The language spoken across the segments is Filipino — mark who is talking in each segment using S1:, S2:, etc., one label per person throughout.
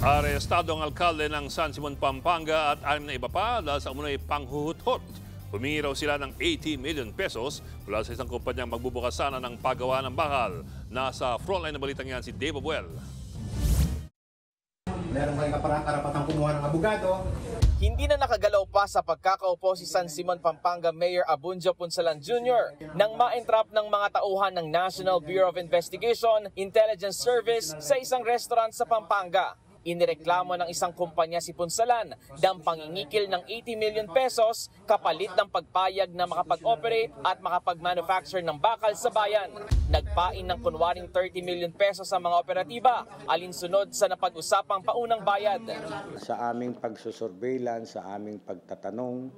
S1: Arestado ang alkalde ng San Simon, Pampanga at 6 na iba pa dahil sa umunay panghuhut-hut. Humingi raw sila ng 80 million pesos mula sa isang kumpanyang magbubukas sana ng paggawa ng bakal. Nasa frontline na balitang yan si Dave Abuel.
S2: Meron kayong karapatang kumuha ng abogado.
S3: Hindi na nakagalaw pa sa pagkakaupo si San Simon, Pampanga Mayor Abundio Punsalan Jr. nang ma-entrap ng mga tauhan ng National Bureau of Investigation Intelligence Service sa isang restaurant sa Pampanga. Inireklamo ng isang kumpanya si Punsalan ng pangingikil ng 80 million pesos kapalit ng pagpayag na makapag-operate at makapag-manufacture ng bakal sa bayan. Nagpain ng kunwaring 30 million pesos sa mga operatiba, alinsunod sa napag-usapang paunang bayad.
S4: Sa aming pagsusurveillance, sa aming pagtatanong,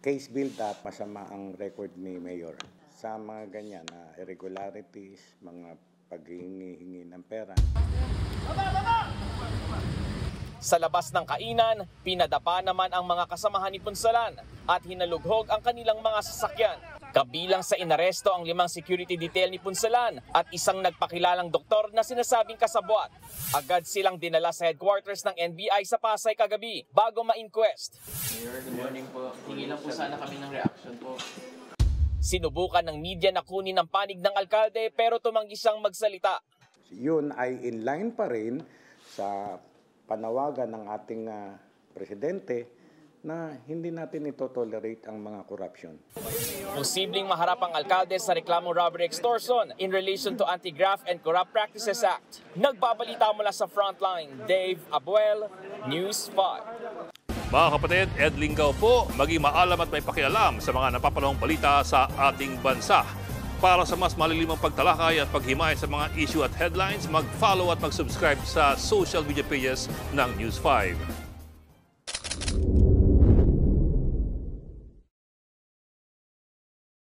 S4: case build-up, masama ang record ni Mayor. Sa mga ganyan na irregularities, mga paghihingi ng pera.
S3: Sa labas ng kainan, pinadapa naman ang mga kasamahan ni Punsalan at hinalughog ang kanilang mga sasakyan. Kabilang sa inaresto ang 5 security detail ni Punsalan at isang nagpakilalang doktor na sinasabing kasabwat. Agad silang dinala sa headquarters ng NBI sa Pasay kagabi bago ma-inquest.
S5: Mayor, good morning po. Hingi lang po sana kami ng reaction po.
S3: Sinubukan ng media na kunin ang panig ng alkalde pero tumanggi siyang magsalita.
S4: Yun ay in line pa rin sa panawagan ng ating presidente na hindi natin ito-tolerate ang mga corruption.
S3: Posibleng maharap ang alkalde sa reklamong robbery extortion in relation to Anti-Graft and Corrupt Practices Act. Nagbabalita mula sa Frontline, Dave Abuel, News 5.
S1: Mga kapatid, Ed Lingaw po, maging maalam at may pakialam sa mga napapanahong balita sa ating bansa. Para sa mas malilimang pagtalakay at paghimay sa mga issue at headlines, mag-follow at mag-subscribe sa social media pages ng News 5.